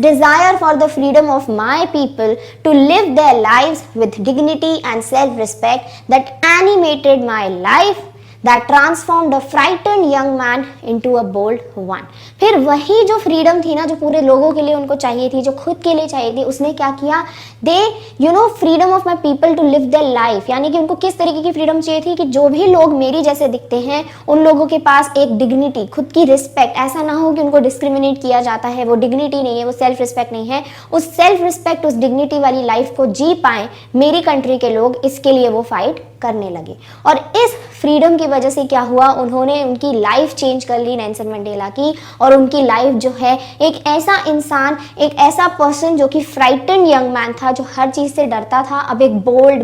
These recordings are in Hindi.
desire for the freedom of my people to live their lives with dignity and self-respect that animated my life, that transformed a frightened young man into a bold one. फिर वही जो फ्रीडम थी ना, जो पूरे लोगों के लिए उनको चाहिए थी, जो खुद के लिए चाहिए थी, उसने क्या किया? They freedom of my people to live their life, यानी कि उनको किस तरीके की फ्रीडम चाहिए थी कि जो भी लोग मेरी जैसे दिखते हैं उन लोगों के पास एक डिग्निटी, खुद की रिस्पेक्ट, ऐसा ना हो कि उनको डिस्क्रिमिनेट किया जाता है, वो डिग्निटी नहीं है, वो सेल्फ रिस्पेक्ट नहीं है, उस सेल्फ रिस्पेक्ट, उस डिग्निटी वाली लाइफ को जी पाए मेरी कंट्री के लोग, इसके लिए वो फाइट करने लगे। और इस फ्रीडम की वजह से क्या हुआ, उन्होंने उनकी लाइफ चेंज कर ली नेल्सन मंडेला की, और उनकी लाइफ जो है एक ऐसा इंसान, एक ऐसा पर्सन जो कि फ्राइटन यंग मैन था, जो हर चीज से डरता था, अब एक बोल्ड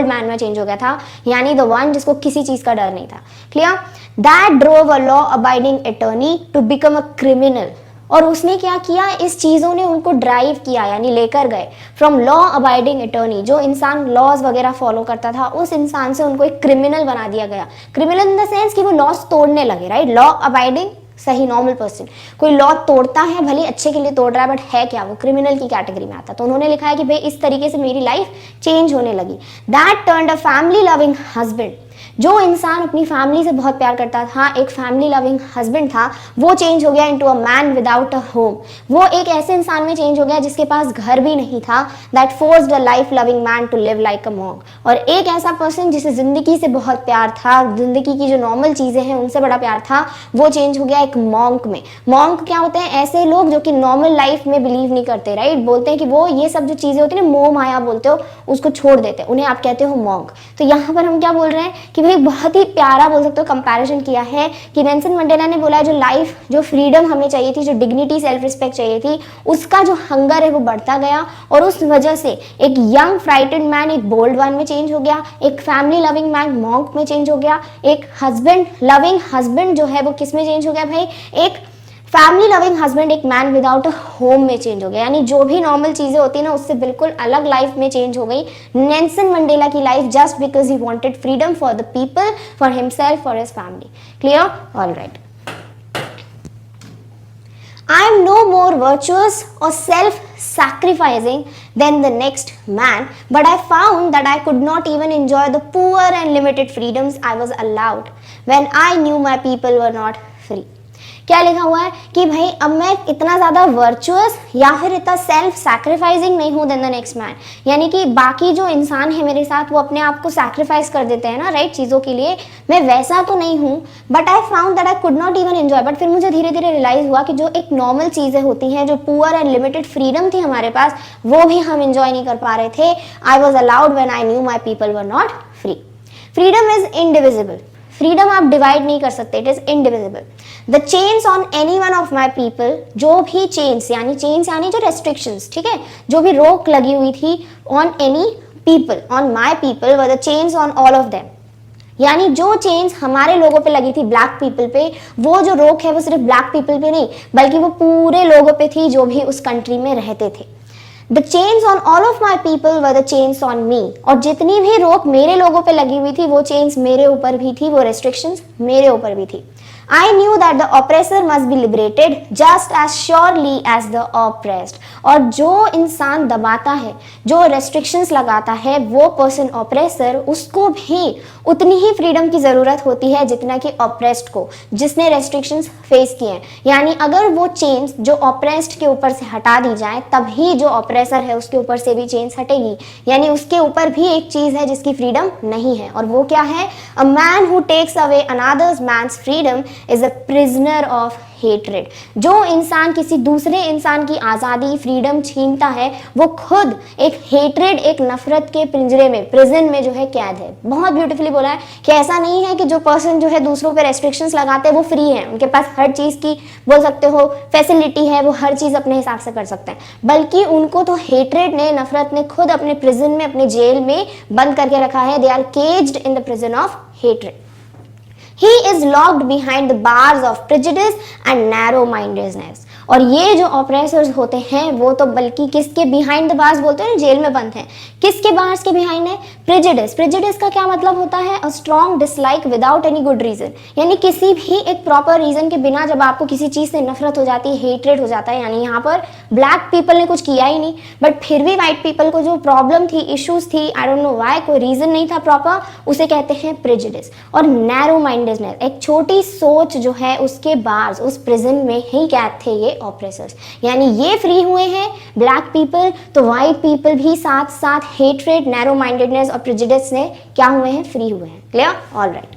मैन में चेंज हो गया था, यानी द वन जिसको किसी चीज का डर नहीं था। Clear? That drove a law abiding attorney to become a criminal. और उसने क्या किया, इस चीज़ों ने उनको ड्राइव किया, यानी लेकर गए फ्रॉम लॉ अबाइडिंग अटॉर्नी, जो इंसान लॉज वगैरह फॉलो करता था, उस इंसान से उनको एक क्रिमिनल बना दिया गया। क्रिमिनल इन द सेंस कि वो लॉज तोड़ने लगे, राइट? लॉ अबाइडिंग सही नॉर्मल पर्सन, कोई लॉ तोड़ता है, भले अच्छे के लिए तोड़ रहा है, बट है क्या, वो क्रिमिनल की कैटेगरी में आता है। तो उन्होंने लिखा है कि भाई इस तरीके से मेरी लाइफ चेंज होने लगी। That turned a family loving husband, जो इंसान अपनी फैमिली से बहुत प्यार करता था, एक फैमिली लविंग हस्बैंड था, वो चेंज हो गया into a man without a home. वो एक ऐसे इंसान में चेंज हो गया जिसके पास घर भी नहीं था। That forced a life loving man to live like a monk, और एक ऐसा पर्सन जिसे जिंदगी से बहुत प्यार था, जिंदगी की जो नॉर्मल चीजें हैं उनसे बड़ा प्यार था, वो चेंज हो गया एक मॉन्क में। मॉन्क क्या होते हैं? ऐसे लोग जो कि नॉर्मल लाइफ में बिलीव नहीं करते, राइट? बोलते हैं कि वो ये सब जो चीजें होती है ना, मोह माया बोलते हो, उसको छोड़ देते हैं, उन्हें आप कहते हो मॉन्क। तो यहाँ पर हम क्या बोल रहे हैं कि भाई बहुत ही प्यारा बोल सकते हो कंपैरिजन किया है कि नेल्सन मंडेला ने बोला है जो लाइफ, जो फ्रीडम हमें चाहिए थी, जो डिग्निटी, सेल्फ रिस्पेक्ट चाहिए थी, उसका जो हंगर है वो बढ़ता गया, और उस वजह से एक यंग फ्राइटेड मैन एक बोल्ड वन में चेंज हो गया, एक फैमिली लविंग मैन मॉन्क में चेंज हो गया, एक हस्बैंड लविंग हस्बैंड जो है वो किस में चेंज हो गया भाई? एक फैमिली लविंग हस्बैंड, एक मैन विदाउट अ होम में चेंज हो गया। यानी जो भी नॉर्मल चीजें होती है ना, उससे बिल्कुल अलग लाइफ में चेंज हो गई नेल्सन मंडेला की life, just because he wanted freedom for the people, for himself, for his family. Clear? All right. I am no more virtuous or self-sacrificing than the next man, but I found that I could not even enjoy the poor and limited freedoms I was allowed when I knew my people were not free. क्या लिखा हुआ है कि भाई अब मैं इतना ज़्यादा वर्चुअस या फिर इतना सेल्फ सैक्रिफाइसिंग नहीं हूँ देन द नेक्स्ट मैन, यानी कि बाकी जो इंसान है मेरे साथ वो अपने आप को सैक्रिफाइस कर देते हैं ना, राइट, चीज़ों के लिए, मैं वैसा तो नहीं हूँ। But I found that I could not even enjoy, but फिर मुझे धीरे धीरे रियलाइज हुआ कि जो एक नॉर्मल चीज़ें होती हैं, जो पुअर एंड लिमिटेड फ्रीडम थी हमारे पास, वो भी हम एंजॉय नहीं कर पा रहे थे। I was allowed when I knew my people were not free. Freedom is indivisible, freedom आप डिवाइड नहीं कर सकते, it is indivisible. The chains on any one of my people, जो भी चेन्स यानी जो रेस्ट्रिक्शंस, ठीक है, जो भी रोक लगी हुई थी on any people, on my people were the chains on all of them, यानी जो चेन्स हमारे लोगों पे लगी थी, ब्लैक पीपल पे, वो जो रोक है वो सिर्फ ब्लैक पीपल पे नहीं बल्कि वो पूरे लोगों पे थी जो भी उस कंट्री में रहते थे। The chains on all of my people were the chains on me, और जितनी भी रोक मेरे लोगों पे लगी हुई थी वो चेन्स मेरे ऊपर भी थी, वो रेस्ट्रिक्शंस मेरे ऊपर भी थी। I knew that the oppressor must be liberated just as surely as the oppressed, और जो इंसान दबाता है, जो रेस्ट्रिक्शंस लगाता है, वो पर्सन ऑप्रेसर, उसको भी उतनी ही फ्रीडम की ज़रूरत होती है जितना कि ऑप्रेस्ड को, जिसने रेस्ट्रिक्शंस फेस किए हैं। यानी अगर वो चेन्स जो ऑप्रेस्ड के ऊपर से हटा दी जाए तभी जो ऑप्रेसर है उसके ऊपर से भी चेन्स हटेगी, यानी उसके ऊपर भी एक चीज़ है जिसकी फ्रीडम नहीं है, और वो क्या है? A man who takes away another's man's freedom is a prisoner of hatred. जो इंसान किसी दूसरे इंसान की आज़ादी, फ्रीडम छीनता है, वो खुद एक हेट्रेड, एक नफरत के पिंजरे में, प्रिजन में जो है कैद है। बहुत ब्यूटीफुली बोला है कि ऐसा नहीं है कि जो पर्सन जो है दूसरों पे रेस्ट्रिक्शंस लगाते हैं वो फ्री है, उनके पास हर चीज़ की बोल सकते हो फैसिलिटी है, वो हर चीज़ अपने हिसाब से कर सकते हैं, बल्कि उनको तो हेट्रेड ने, नफरत ने खुद अपने प्रिजन में, अपने जेल में बंद करके रखा है। They are caged in the prison of hatred. He is locked behind the bars of prejudice and narrow-mindedness, और ये जो ऑप्रेसर्स होते हैं वो तो बल्कि किसके बिहाइंड द बार्स बोलते हैं, जेल में बंद हैं। किसके बार्स के बिहाइंड है? प्रेजुडिस। प्रेजुडिस का क्या मतलब होता है? A strong dislike without any good reason, यानी किसी भी एक प्रॉपर रीजन के बिना जब आपको किसी चीज से नफरत हो जाती है, हेट्रेड हो जाता है, यानी यहाँ पर ब्लैक पीपल ने कुछ किया ही नहीं बट फिर भी व्हाइट पीपल को जो प्रॉब्लम थी, इश्यूज थी, आई डोंट नो व्हाई, कोई रीजन नहीं था प्रॉपर, उसे कहते हैं प्रेजुडिस। और नैरो माइंडेडनेस, एक छोटी सोच जो है उसके बार्स, उस प्रिजन में ही कैद थे ये ऑप्रेसर्स। यानी ये फ्री हुए हैं ब्लैक पीपल, तो व्हाइट पीपल भी साथ साथ हेट्रेड, नैरो माइंडेडनेस और प्रेजुडिस से क्या हुए हैं? फ्री हुए हैं। Clear? All right.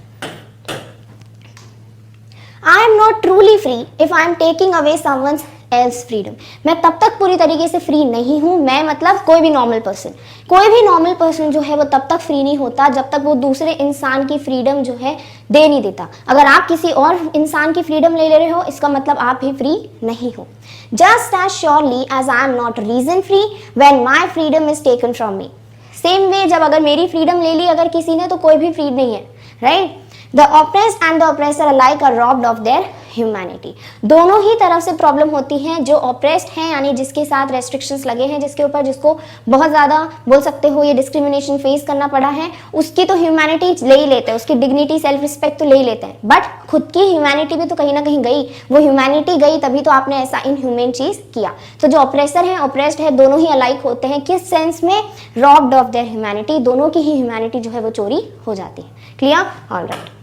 I am not truly free if I am taking away someone's else freedom. मैं तब तक पूरी तरीके से फ्री नहीं हूँ, मैं मतलब कोई भी नॉर्मल पर्सन जो है वो तब तक फ्री नहीं होता जब तक वो दूसरे इंसान की फ्रीडम जो है दे नहीं देता। अगर आप किसी और इंसान की फ्रीडम ले रहे हो, इसका मतलब आप भी फ्री नहीं हो। Just as surely as I am not reason free when my freedom is taken from me. Same way जब अगर मेरी फ्रीडम ले ली अगर किसी ने, तो कोई भी फ्री नहीं है, right? The oppressed and the oppressor alike are robbed of their humanity. दोनों ही तरफ से प्रॉब्लम होती है। जो ऑप्रेस्ड है यानी जिसके साथ रेस्ट्रिक्शंस लगे हैं, जिसके ऊपर जिसको बहुत ज़्यादा बोल सकते हो ये डिस्क्रिमिनेशन फेस करना पड़ा है, उसकी तो ह्यूमैनिटी ले ही लेते हैं, उसकी डिग्निटी, सेल्फ रिस्पेक्ट तो ले ही लेते हैं, बट खुद की ह्यूमैनिटी भी तो कहीं ना कहीं गई। वो ह्यूमैनिटी गई तभी तो आपने ऐसा इनह्यूमन चीज़ किया। तो जो ऑप्रेसर है, ऑप्रेस्ड है, दोनों ही अलाइक होते हैं। किस सेंस में? रॉब्ड ऑफ देयर ह्यूमैनिटी, दोनों की ही ह्यूमैनिटी जो है वो चोरी हो जाती है। Clear? All right.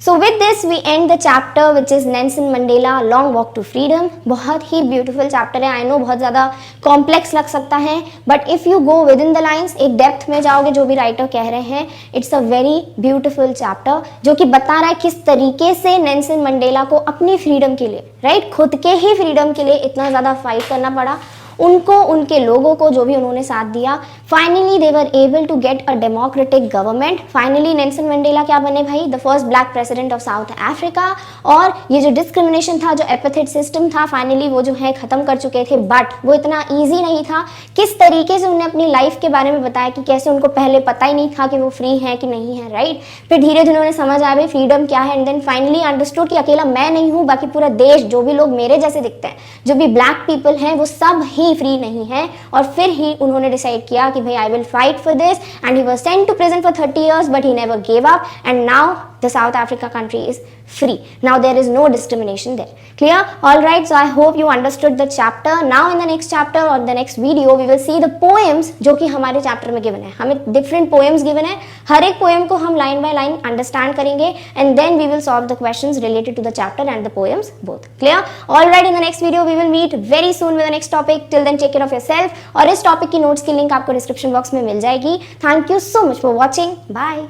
So with this we end the chapter which is Nelson Mandela Long Walk to Freedom. बहुत ही beautiful chapter है। I know बहुत ज़्यादा complex लग सकता है but if you go within the lines, एक depth में जाओगे, जो भी writer कह रहे हैं, it's a very beautiful chapter जो कि बता रहा है किस तरीके से नेल्सन मंडेला को अपनी freedom के लिए, right, खुद के ही freedom के लिए इतना ज़्यादा fight करना पड़ा, उनको, उनके लोगों को, जो भी उन्होंने साथ दिया। Finally they were able to get a democratic government. Finally Nelson Mandela क्या बने भाई? The first black president of South Africa. और ये जो डिस्क्रिमिनेशन था, जो एपिथेट सिस्टम था, फाइनली वो जो है खत्म कर चुके थे। बट वो इतना ईजी नहीं था। किस तरीके से उन्होंने अपनी लाइफ के बारे में बताया कि कैसे उनको पहले पता ही नहीं था कि वो फ्री है कि नहीं है, राइट? फिर धीरे धीरे उन्हें समझ आया भाई फ्रीडम क्या है, एंड देन फाइनली अंडरस्टूड कि अकेला मैं नहीं हूँ, बाकी पूरा देश, जो भी लोग मेरे जैसे दिखते हैं, जो भी ब्लैक पीपल हैं, वो सब ही फ्री नहीं है। और फिर ही उन्होंने डिसाइड किया कि भाई I will fight for this, and he was sent to prison for 30 years but he never gave up, and now the South Africa country is free. Now there is no discrimination there. Clear? All right, so I hope you understood the chapter. Now in the next chapter or the next video we will see the poems जो कि हमारे chapter में given है। हमें different poems given है, हर एक poem को हम line by line understand करेंगे, and then we will solve the questions related to the chapter and the poems both. Clear? All right, in the next video we will meet very soon with the next topic. Till then take care of yourself. और इस topic की notes की link आपको description box में मिल जाएगी। Thank you so much for watching. Bye.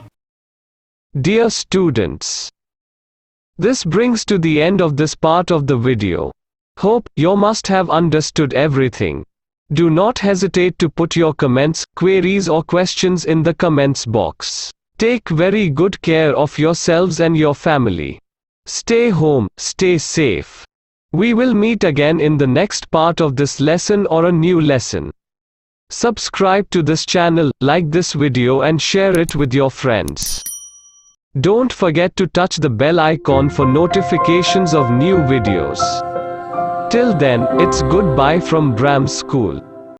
Dear students, this brings to the end of this part of the video. Hope you must have understood everything. Do not hesitate to put your comments, queries or questions in the comments box. Take very good care of yourselves and your family. Stay home, stay safe. We will meet again in the next part of this lesson or a new lesson. Subscribe to this channel, like this video and share it with your friends. Don't forget to touch the bell icon for notifications of new videos. Till then, it's goodbye from Bram School.